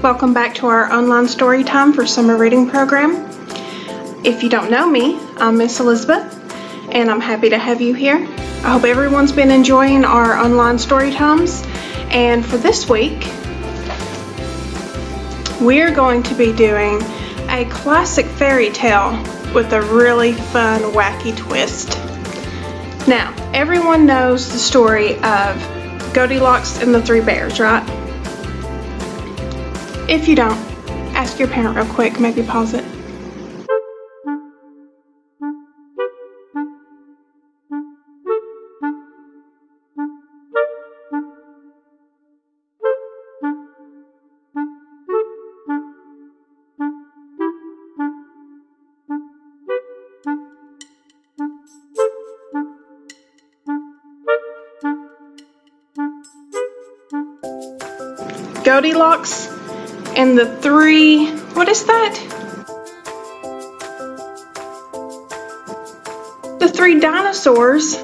Welcome back to our online story time for summer reading program. If you don't know me, I'm Miss Elizabeth, and I'm happy to have you here. I hope everyone's been enjoying our online story times. And for this week, we're going to be doing a classic fairy tale with a really fun, wacky twist. Now, everyone knows the story of Godilocks and the Three Bears, right? If you don't, ask your parent real quick, maybe pause it. Godilocks and the three, what is that? The three dinosaurs.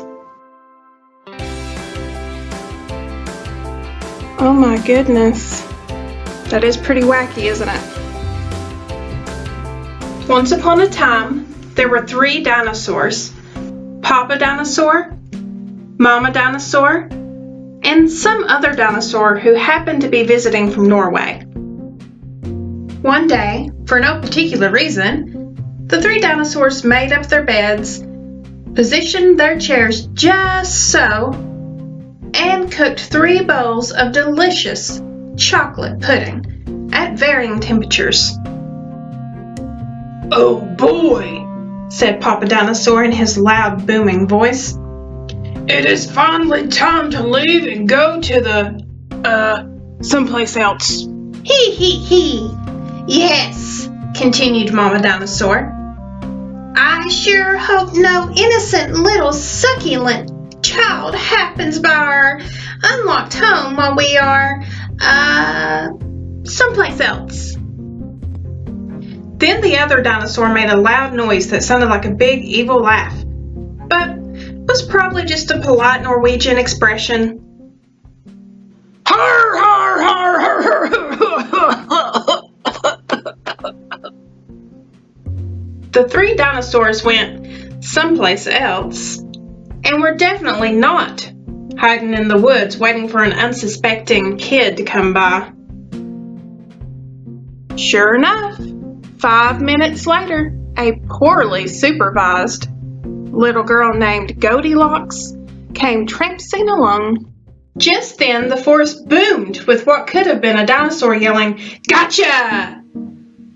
Oh my goodness. That is pretty wacky, isn't it? Once upon a time, there were three dinosaurs. Papa Dinosaur, Mama Dinosaur, and some other dinosaur who happened to be visiting from Norway. One day, for no particular reason, the three dinosaurs made up their beds, positioned their chairs just so, and cooked 3 bowls of delicious chocolate pudding at varying temperatures. "Oh boy," said Papa Dinosaur in his loud, booming voice. "It is finally time to leave and go to someplace else." He. "Yes," continued Mama Dinosaur. "I sure hope no innocent little succulent child happens by our unlocked home while we are, someplace else." Then the other dinosaur made a loud noise that sounded like a big evil laugh, but was probably just a polite Norwegian expression. Har, har, har, har, har, har. The three dinosaurs went someplace else and were definitely not hiding in the woods waiting for an unsuspecting kid to come by. Sure enough, 5 minutes later, a poorly supervised little girl named Godilocks came tramping along. Just then, the forest boomed with what could have been a dinosaur yelling, "Gotcha!"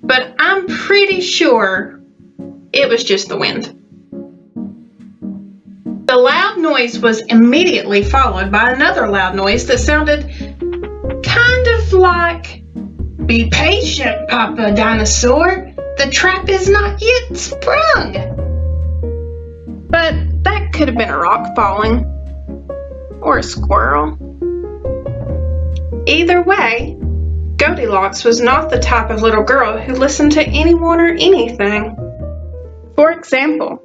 But I'm pretty sure it was just the wind. The loud noise was immediately followed by another loud noise that sounded kind of like, "Be patient, Papa Dinosaur. The trap is not yet sprung." But that could have been a rock falling. Or a squirrel. Either way, Godilocks was not the type of little girl who listened to anyone or anything. For example,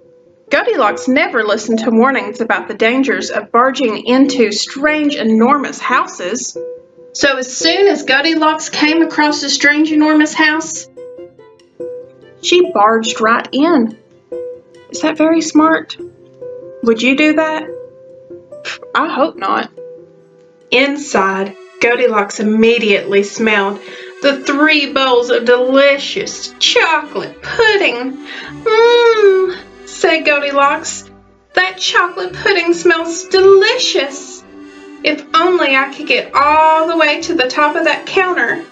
Godilocks never listened to warnings about the dangers of barging into strange, enormous houses. So as soon as Godilocks came across a strange, enormous house, she barged right in. Is that very smart? Would you do that? I hope not. Inside, Godilocks immediately smelled the 3 bowls of delicious chocolate pudding. "Mmm," said Godilocks. "That chocolate pudding smells delicious. If only I could get all the way to the top of that counter."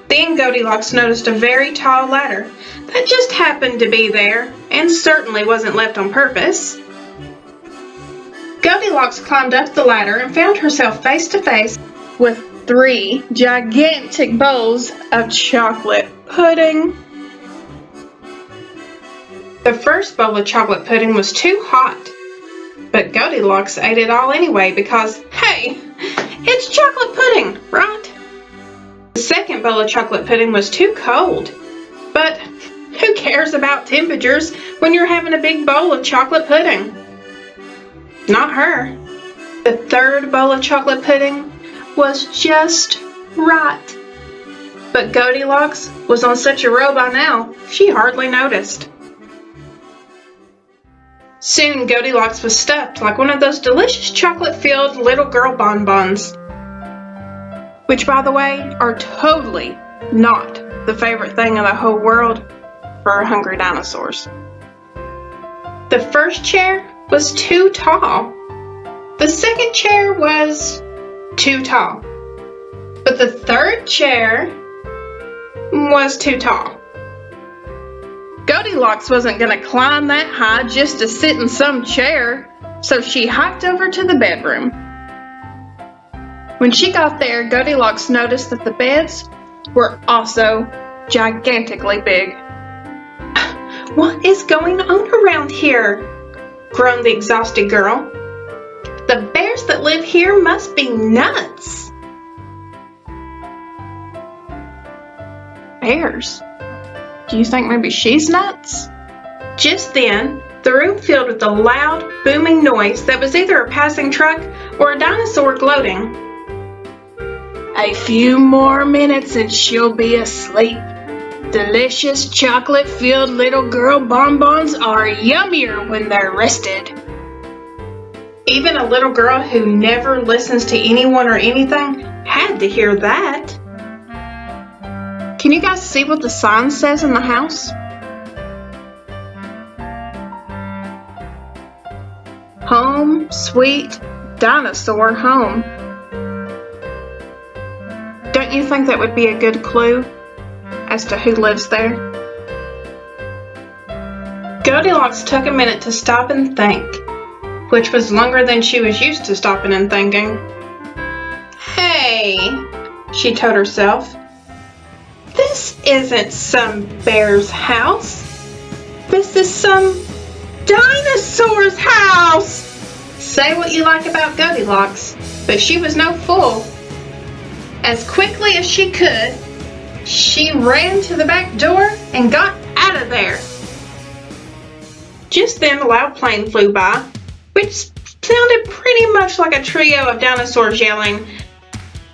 Then Godilocks noticed a very tall ladder that just happened to be there and certainly wasn't left on purpose. Godilocks climbed up the ladder and found herself face to face with 3 gigantic bowls of chocolate pudding. The first bowl of chocolate pudding was too hot, but Godilocks ate it all anyway because, hey, it's chocolate pudding, right? The second bowl of chocolate pudding was too cold. But who cares about temperatures when you're having a big bowl of chocolate pudding? Not her. The third bowl of chocolate pudding was just right. But Godilocks was on such a roll by now, she hardly noticed. Soon Godilocks was stuffed like one of those delicious chocolate-filled little girl bonbons, which, by the way, are totally not the favorite thing in the whole world for hungry dinosaurs. The first chair was too tall. The second chair was too tall. But the third chair was too tall. Godilocks wasn't going to climb that high just to sit in some chair, so she hiked over to the bedroom. When she got there, Godilocks noticed that the beds were also gigantically big. "What is going on around here?" groaned the exhausted girl. "The bears that live here must be nuts." Bears? Do you think maybe she's nuts? Just then, the room filled with a loud, booming noise that was either a passing truck or a dinosaur gloating. "A few more minutes and she'll be asleep. Delicious chocolate-filled little girl bonbons are yummier when they're rested." Even a little girl who never listens to anyone or anything had to hear that. Can you guys see what the sign says in the house? Home, sweet dinosaur home. Don't you think that would be a good clue as to who lives there? Godilocks took a minute to stop and think, which was longer than she was used to stopping and thinking. "Hey," she told herself, "this isn't some bear's house. This is some dinosaur's house." Say what you like about Godilocks, but she was no fool. As quickly as she could, she ran to the back door and got out of there. Just then a loud plane flew by, which sounded pretty much like a trio of dinosaurs yelling,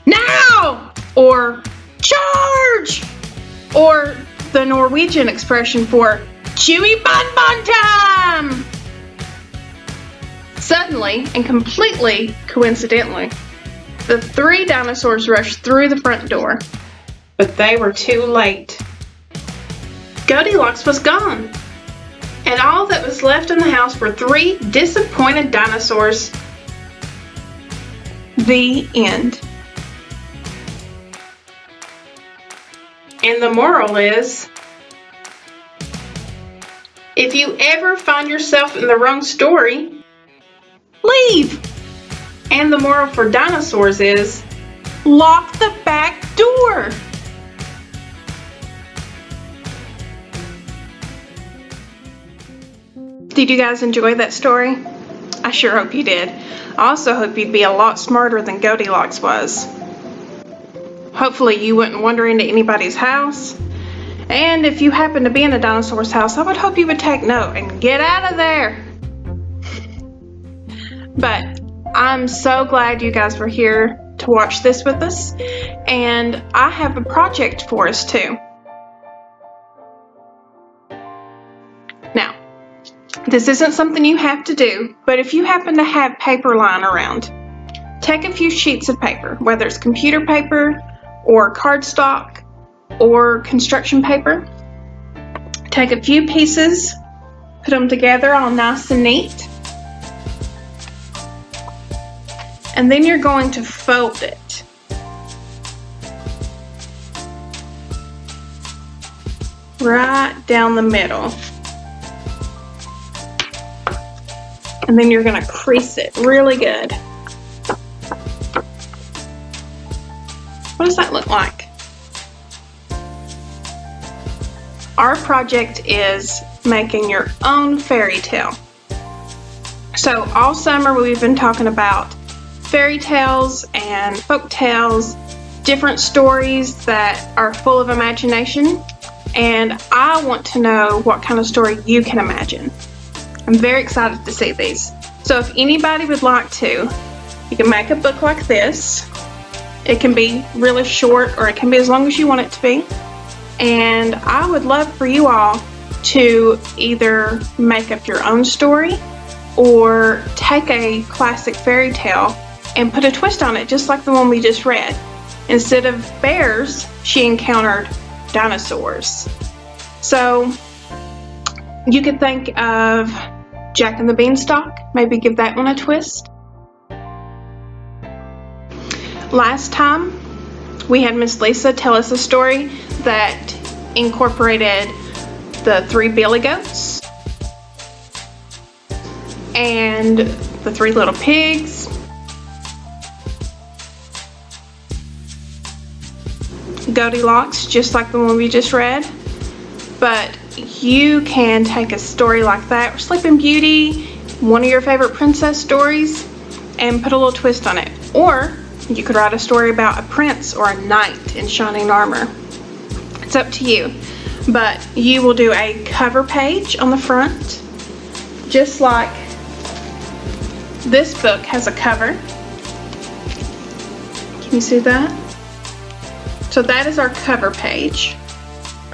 "Now!" or "Charge!" or the Norwegian expression for "Chewy bonbon time!" Suddenly, and completely coincidentally, the three dinosaurs rushed through the front door. But they were too late. Godilocks was gone, and all that was left in the house were three disappointed dinosaurs. The end. And the moral is, if you ever find yourself in the wrong story, leave. And the moral for dinosaurs is, lock the back door. Did you guys enjoy that story? I sure hope you did. I also hope you'd be a lot smarter than Godilocks was. Hopefully you wouldn't wander into anybody's house. And if you happen to be in a dinosaur's house, I would hope you would take note and get out of there. But I'm so glad you guys were here to watch this with us. And I have a project for us too. Now, this isn't something you have to do, but if you happen to have paper lying around, take a few sheets of paper, whether it's computer paper or cardstock or construction paper. Take a few pieces, put them together all nice and neat, and then you're going to fold it. Right down the middle. And then you're going to crease it really good. What does that look like? Our project is making your own fairy tale. So all summer we've been talking about fairy tales and folk tales different stories that are full of imagination, and I want to know what kind of story you can imagine. I'm very excited to see these. So if anybody would like to, you can make a book like this. It can be really short, or it can be as long as you want it to be. And I would love for you all to either make up your own story or take a classic fairy tale and put a twist on it, just like the one we just read. Instead of bears, she encountered dinosaurs. So you could think of Jack and the Beanstalk, maybe give that one a twist. Last time we had Miss Lisa tell us a story that incorporated the 3 billy goats and the 3 little pigs, Godilocks, just like the one we just read. But you can take a story like that, or Sleeping Beauty, one of your favorite princess stories, and put a little twist on it. Or you could write a story about a prince or a knight in shining armor. It's up to you. But you will do a cover page on the front, just like this book has a cover. Can you see that? So that is our cover page,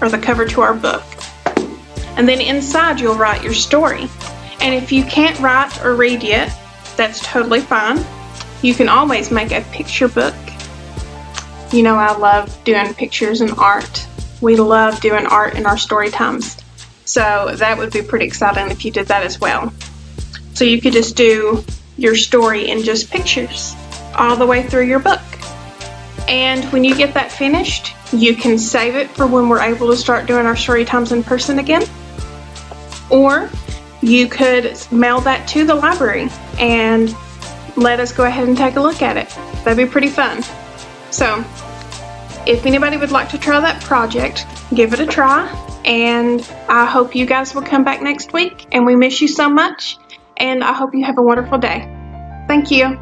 or the cover to our book. And then inside you'll write your story. And if you can't write or read yet, that's totally fine. You can always make a picture book. You know I love doing pictures and art. We love doing art in our story times. So that would be pretty exciting if you did that as well. So you could just do your story in just pictures all the way through your book. And when you get that finished, you can save it for when we're able to start doing our story times in person again. Or you could mail that to the library and let us go ahead and take a look at it. That'd be pretty fun. So if anybody would like to try that project, give it a try. And I hope you guys will come back next week. And we miss you so much. And I hope you have a wonderful day. Thank you.